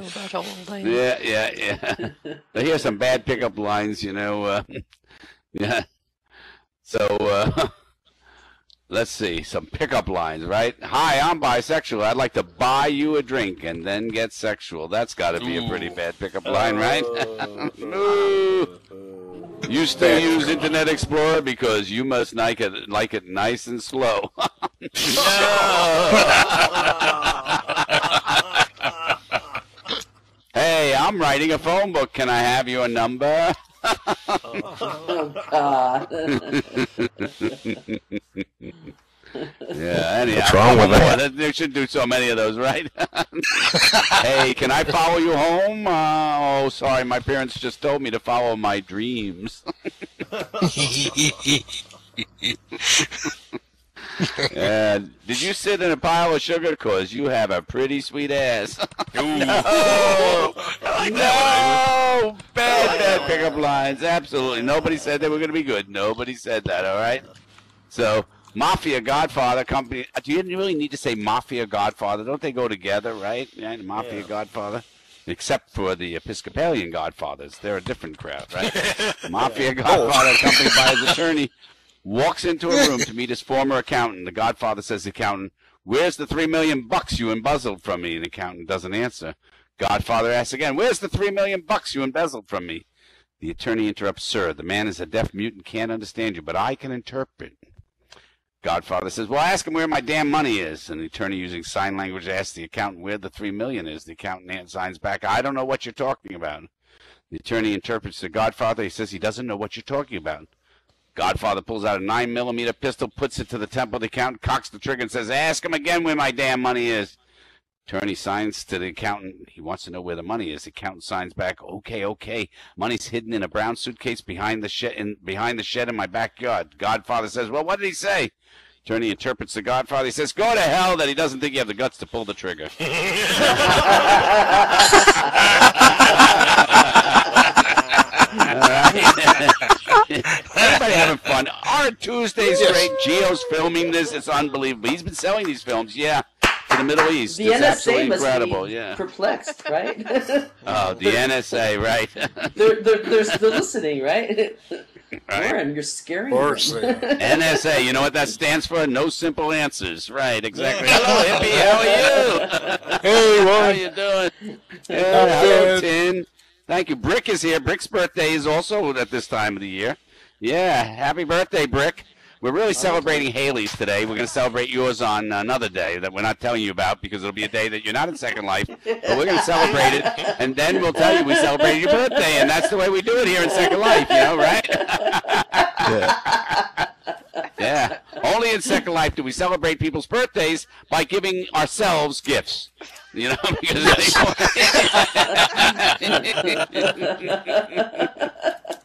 Yeah. But here's some bad pickup lines, you know. Yeah. So, let's see, some pickup lines, right? "Hi, I'm bisexual. I'd like to buy you a drink and then get sexual." That's got to be a pretty bad pickup line, right? Ooh. "You still use Internet Explorer because you must like it nice and slow." "Hey, I'm writing a phone book. Can I have your number?" Oh, God. Yeah, anyhow. What's wrong with that? They should do so many of those, right? "Hey, can I follow you home?" "Oh, sorry, my parents just told me to follow my dreams." "Did you sit in a pile of sugar? 'Cause you have a pretty sweet ass." No! Bad pickup lines. Absolutely. Nobody said they were going to be good. Nobody said that, all right? So, Mafia Godfather Company. Do you really need to say Mafia Godfather? Don't they go together, right? Yeah, Mafia Godfather. Except for the Episcopalian Godfathers. They're a different crowd, right? Mafia Godfather accompanied by his attorney walks into a room to meet his former accountant. The Godfather says to the accountant, "Where's the $3 million you embezzled from me?" The accountant doesn't answer. Godfather asks again, "Where's the $3 million you embezzled from me?" The attorney interrupts, "Sir, the man is a deaf mute and can't understand you, but I can interpret." Godfather says, "Well, ask him where my damn money is." And the attorney, using sign language, asks the accountant where the $3 million is. The accountant signs back, "I don't know what you're talking about." The attorney interprets to Godfather. He says he doesn't know what you're talking about. Godfather pulls out a 9mm pistol, puts it to the temple of the accountant, cocks the trigger, and says, "Ask him again where my damn money is." Attorney signs to the accountant. He wants to know where the money is. The accountant signs back, Okay. Money's hidden in a brown suitcase behind the shed in my backyard." Godfather says, "Well, what did he say?" Attorney interprets the Godfather. He says, "Go to hell," that he doesn't think you have the guts to pull the trigger. Everybody having fun. Our Tuesday's great. Gio's filming this. It's unbelievable. He's been selling these films, yeah, for the Middle East. The It's NSA absolutely must incredible. be Yeah. perplexed, right? Oh, the NSA, right? they're still listening, right? Right. Warren, you're scaring Of me. course they are. NSA, you know what that stands for? No simple answers. Right, exactly. Hello, hippie, how are you? Hey, How Ron. you doing? Yeah, hello, Tin. Thank you. Brick is here. Brick's birthday is also at this time of the year. Yeah, happy birthday, Brick. We're really celebrating Haley's today. We're going to celebrate yours on another day that we're not telling you about because it'll be a day that you're not in Second Life. But we're going to celebrate it, and then we'll tell you we celebrated your birthday, and that's the way we do it here in Second Life, right? Yeah. Only in Second Life do we celebrate people's birthdays by giving ourselves gifts. Because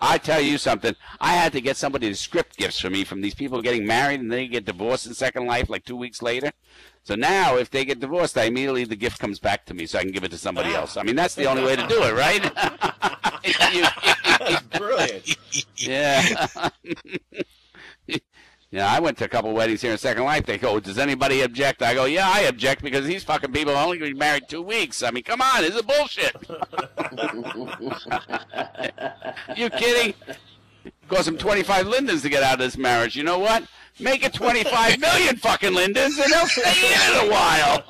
I tell you something. I had to get somebody to script gifts for me from these people getting married and they get divorced in Second Life like 2 weeks later. So now, if they get divorced, immediately the gift comes back to me so I can give it to somebody else. I mean, that's the only way to do it, right? Brilliant. Yeah. Yeah, I went to a couple weddings here in Second Life. They go, does anybody object? I go, yeah, I object because these fucking people are only going to be married 2 weeks. I mean, come on, this is bullshit. You kidding? It cost them 25 Lindens to get out of this marriage. You know what? Make it 25 million fucking Lindens and they'll stay in a while.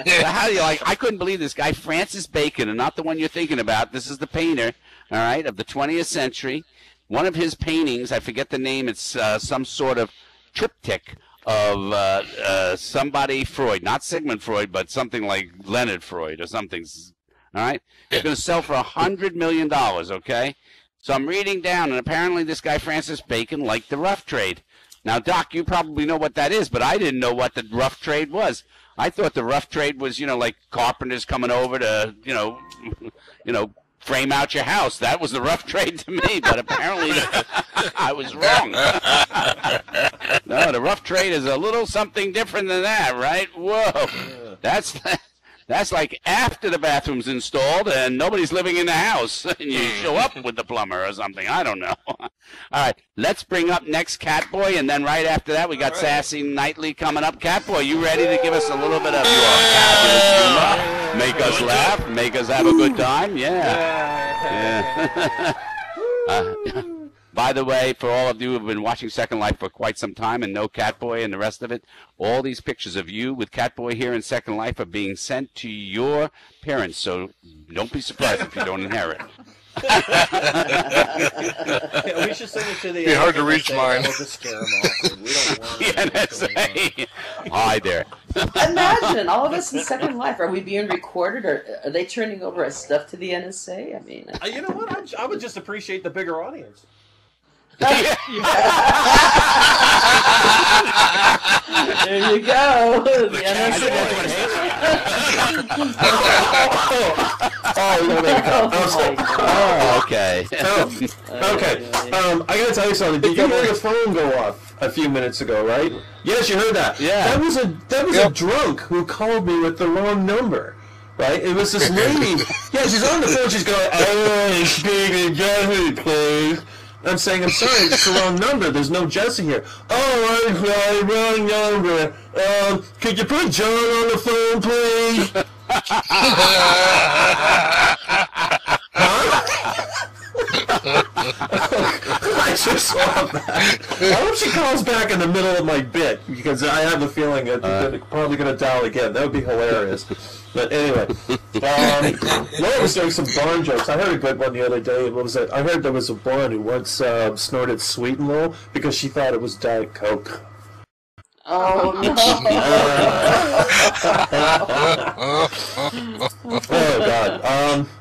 So how do you like? I couldn't believe this guy, Francis Bacon, and not the one you're thinking about. This is the painter, all right, of the 20th century. One of his paintings, I forget the name. It's some sort of triptych of somebody Freud, not Sigmund Freud, but something like Leonard Freud or something. All right, it's going to sell for $100 million. Okay, so I'm reading down, and apparently this guy Francis Bacon liked the rough trade. Now, Doc, you probably know what that is, but I didn't know what the rough trade was. I thought the rough trade was, like carpenters coming over to, frame out your house. That was the rough trade to me, but apparently I was wrong. No, the rough trade is a little something different than that, right? Whoa. That's like after the bathroom's installed and nobody's living in the house and you show up with the plumber or something. I don't know. All right, let's bring up next CatBoy, and then right after that we got Sassy Knightley coming up. CatBoy, you ready to give us a little bit of your fabulous humor? Make us laugh, make us have a good time? Yeah. By the way, for all of you who have been watching Second Life for quite some time and know CatBoy and the rest of it, all these pictures of you with CatBoy here in Second Life are being sent to your parents, so don't be surprised if you don't inherit. Yeah, we should send it to the. Be hard to reach mine. We'll just scare them off. We don't want The NSA. Hi there. Imagine all of us in Second Life. Are we being recorded, or are they turning over our stuff to the NSA? I mean, You know what? I would just appreciate the bigger audience. there you go. The NSA. Oh, okay. Okay. I gotta tell you something. Did you hear the phone go off a few minutes ago, right? Yes, you heard that. Yeah. That was a drunk who called me with the wrong number. Right? It was this lady. Yeah, she's on the phone. She's going, "Oh, speak to Jesse, please." I'm saying, I'm sorry, it's the wrong number. There's no Jesse here. Oh, I'm sorry, wrong number. Could you put John on the phone, please? I just saw that. I hope she calls back in the middle of my bit, because I have a feeling that they're probably going to dial again. That would be hilarious. But anyway, Laura was doing some Barn jokes. I heard a good one the other day. What was it? I heard there was a Barn who once snorted Sweet and Low because she thought it was Diet Coke. Oh no! Oh God!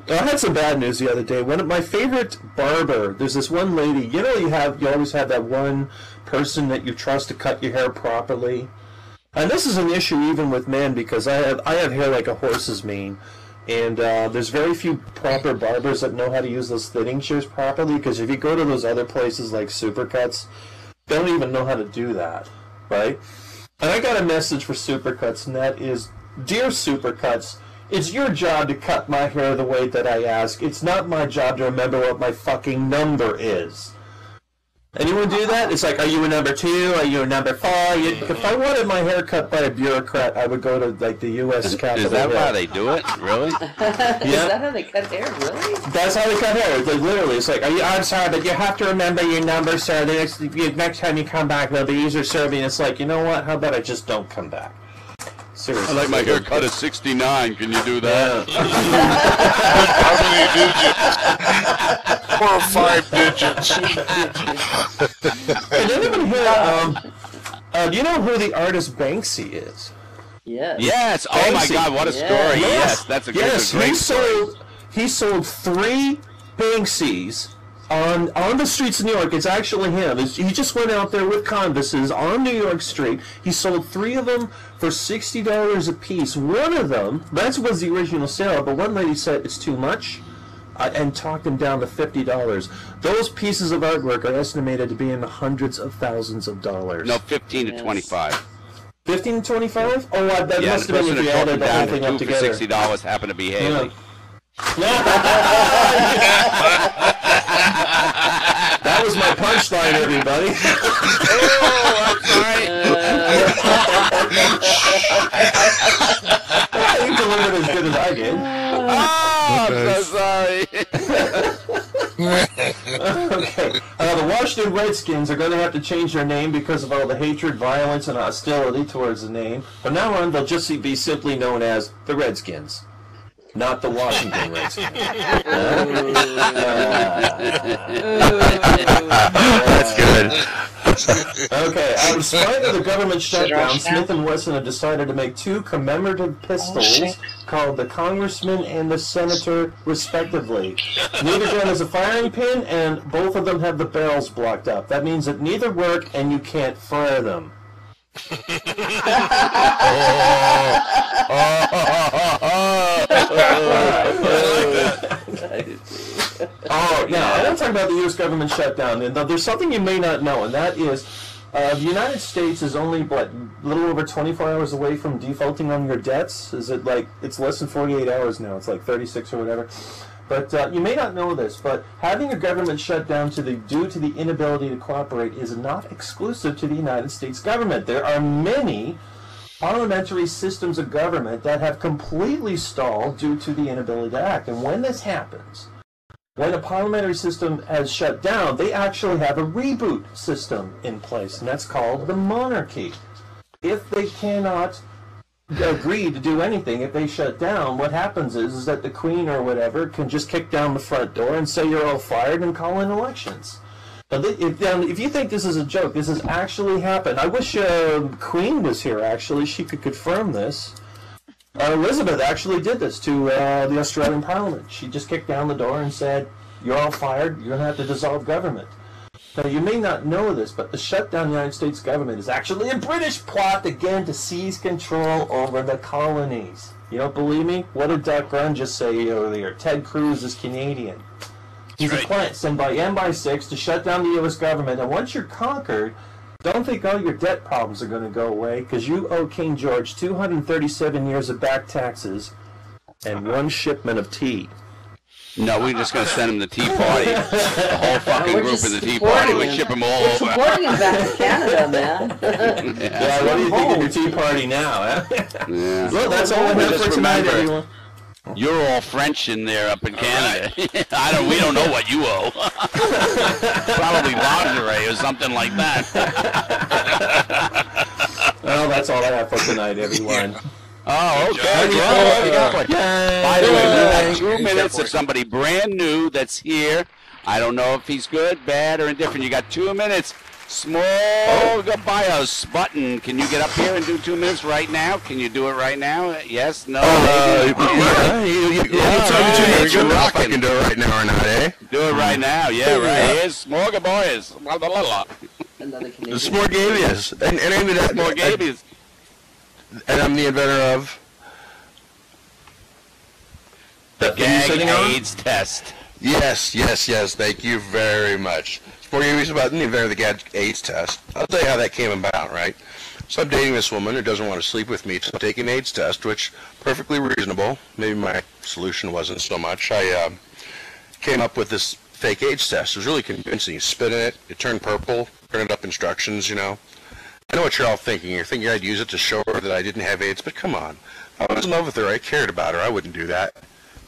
I had some bad news the other day. One of my favorite barber. There's this one lady. You know, you always have that one person that you trust to cut your hair properly. And this is an issue even with men because I have hair like a horse's mane, and there's very few proper barbers that know how to use those thinning shears properly. Because if you go to those other places like Supercuts, they don't even know how to do that, right? And I got a message for Supercuts, and that is, dear Supercuts, it's your job to cut my hair the way that I ask. It's not my job to remember what my fucking number is. Anyone do that? It's like, are you a number 2? Are you a number 4? If I wanted my hair cut by a bureaucrat, I would go to like the U.S. Capitol. Is that how they do it? Really? Is that how they cut hair? Really? That's how they cut hair. Like, literally, it's like, I'm sorry, but you have to remember your number, sir. The next time you come back, they'll be easier serving. It's like, you know what? How about I just don't come back? Seriously. I like my hair cut at 69. Can you do that? How many digits? 4 or 5 digits. Did anyone hear, do you know who the artist Banksy is? Yes. Yes. Oh my God, what a story. Yes, that's a great story. He sold 3 Banksies on the streets of New York. It's actually him. He just went out there with canvases on New York Street. He sold 3 of them for $60 a piece. One of them, that was the original sale, but one lady said it's too much and talked him down to $50. Those pieces of artwork are estimated to be in the hundreds of thousands of dollars. No, 15 to 25. 15 to 25? Oh, that must have been if you added everything up together. $60 happened to be Haley. That was my punchline, everybody. You delivered as good as I did. I'm so sorry. Okay. The Washington Redskins are going to have to change their name because of all the hatred, violence, and hostility towards the name. From now on, they'll just be simply known as the Redskins. Not the Washington Redskins. That's good. Okay, in spite of the government shutdown, Smith & Wesson have decided to make 2 commemorative pistols called the Congressman and the Senator, respectively. Neither gun has a firing pin, and both of them have the barrels blocked up. That means that neither work, and you can't fire them. Oh, yeah, I want to talk about the U.S. government shutdown. And there's something you may not know, and that is the United States is only, a little over 24 hours away from defaulting on your debts. Is it like, it's less than 48 hours now. It's like 36 or whatever. But you may not know this, but having a government shut down due to the inability to cooperate is not exclusive to the United States government. There are many parliamentary systems of government that have completely stalled due to the inability to act. And when this happens, when a parliamentary system has shut down, they actually have a reboot system in place, and that's called the monarchy. If they cannot agree to do anything, if they shut down, what happens is that the queen or whatever can just kick down the front door and say you're all fired and call in elections. If you think this is a joke, this has actually happened. I wish Queen was here, actually. She could confirm this. Elizabeth actually did this to the Australian Parliament. She just kicked down the door and said, you're all fired, you're going to have to dissolve government. Now, you may not know this, but the shutdown of the United States government is actually a British plot, again, to seize control over the colonies. You don't believe me? What did Grun just say earlier? Ted Cruz is Canadian. He's a plant sent by MI6 to shut down the U.S. government, and once you're conquered, don't think all your debt problems are going to go away, because you owe King George 237 years of back taxes and 1 shipment of tea. No, we're just going to send him the Tea Party. The whole fucking group of the Tea Party. We ship him all over. We're supporting him back to Canada, man. Yeah, what do you think of your Tea Party now? Yeah. Well, that's all I have for tonight, everyone. You're all French in there up in Canada. Right. We don't know what you owe. Probably lingerie or something like that. Well, that's all I have for tonight, everyone. Oh, okay. By the way, we have 2 minutes of somebody brand new that's here. I don't know if he's good, bad, or indifferent. You got 2 minutes. Small bios button. Can you get up here and do 2 minutes right now? Can you do it right now? Yes? No? I can do it right now or not, eh? Do it right now. Yeah, right. Here's Smorgaboys. The Smorgabias. And maybe that Smorgabias. And I'm the inventor of the gag AIDS test. Yes. Thank you very much. Smorgabias about the inventor of the gag AIDS test. I'll tell you how that came about, right? So I'm dating this woman who doesn't want to sleep with me, so I'm taking an AIDS test, which perfectly reasonable. Maybe my solution wasn't so much. I came up with this fake AIDS test. It was really convincing. You spit in it, it turned purple, printed up instructions, you know. I know what you're all thinking. You're thinking I'd use it to show her that I didn't have AIDS, but come on. I was in love with her. I cared about her. I wouldn't do that.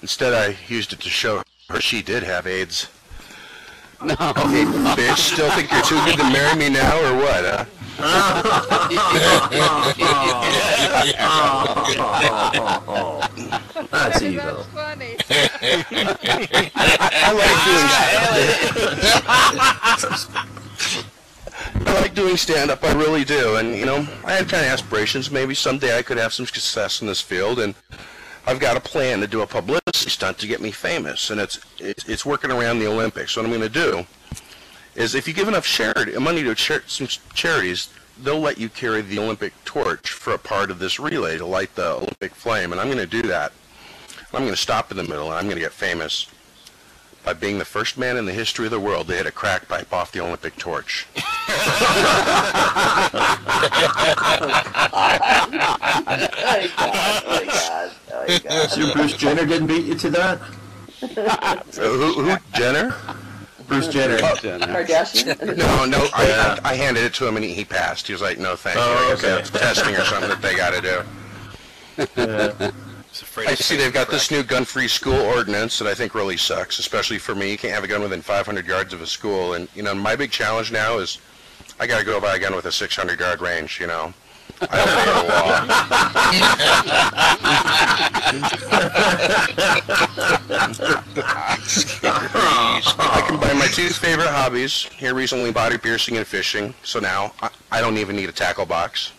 Instead, I used it to show her she did have AIDS. No. Okay, bitch, still think you're too good to marry me now, or what, huh? That's That evil. is funny. I like doing stand-up, I really do, and, you know, I had kind of aspirations. Maybe someday I could have some success in this field, and I've got a plan to do a publicity stunt to get me famous, and it's working around the Olympics. So what I'm going to do is, if you give enough money to some charities, they'll let you carry the Olympic torch for a part of this relay to light the Olympic flame, and I'm going to do that. I'm going to stop in the middle, and I'm going to get famous by being the first man in the history of the world to hit a crack pipe off the Olympic torch. Oh my God. So Bruce Jenner didn't beat you to that? Who? Jenner? Bruce Jenner. Kardashian? No, I handed it to him and he passed. He was like, no, thank you. I guess that's testing or something that they got to do. I see they've got this new gun-free school ordinance that I think really sucks, especially for me. You can't have a gun within 500 yards of a school. And, you know, my big challenge now is I got to go buy a gun with a 600-yard range, you know. I I can buy my two favorite hobbies here recently, body piercing and fishing. So now I don't even need a tackle box.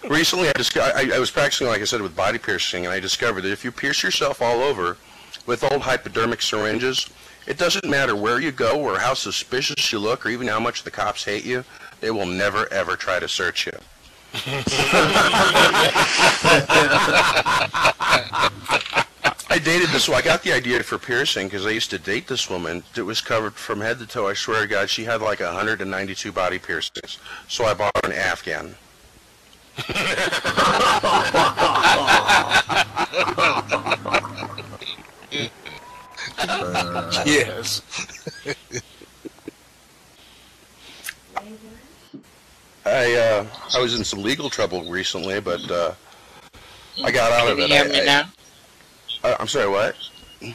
Recently, I was practicing, like I said, with body piercing, and I discovered that if you pierce yourself all over with old hypodermic syringes, it doesn't matter where you go or how suspicious you look or even how much the cops hate you, they will never, ever try to search you. I dated this one. I got the idea for piercing because I used to date this woman that was covered from head to toe. I swear to God, she had like 192 body piercings. So I bought an Afghan. Yes. I was in some legal trouble recently, but I got out of it. Can you hear me now? I'm sorry, what? You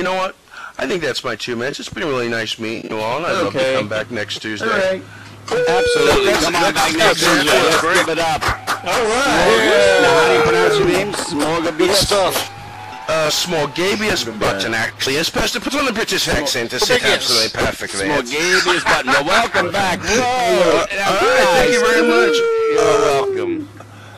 know what? I think that's my 2 minutes. It's been really nice meeting you all, and I'd love to come back next Tuesday. All right. Absolutely. Come on back next Tuesday. Let's give it up. All right. Now, how do you pronounce your name? Smorgasbord. Good stuff. Smorgasbord button, actually. It's supposed to put on the British accent to sit absolutely perfectly. Smorgasbord button. Well, welcome back. Whoa. Thank you very much. You're welcome.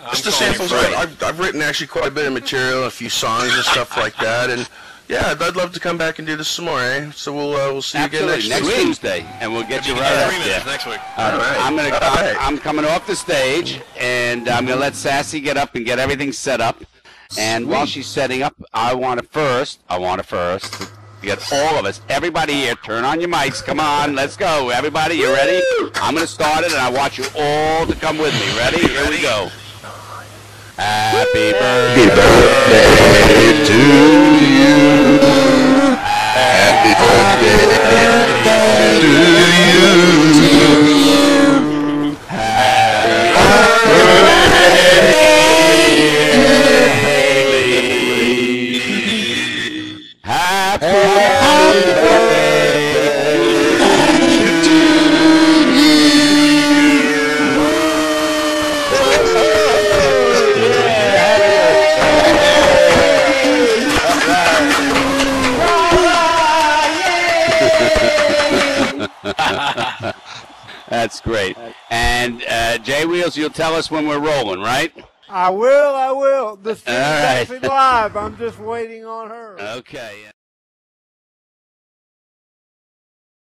Just the samples. I've written actually quite a bit of material, a few songs and stuff like that, and yeah, I'd love to come back and do this some more, eh? So we'll see you again next Tuesday, and we'll get you right up there. Next week. All right. I'm coming off the stage, and I'm gonna let Sassy get up and get everything set up. And while she's setting up, I want to first get all of us, everybody here, turn on your mics. Come on, let's go. Everybody, you ready? I'm going to start it, and I want you all to come with me. Ready? Here we go. Happy birthday to you. Happy birthday to you. Happy birthday. Happy birthday to you. That's great. And Jay Wheels, you'll tell us when we're rolling, right? I will. The stream's All right. actually live. I'm just waiting on her. Okay.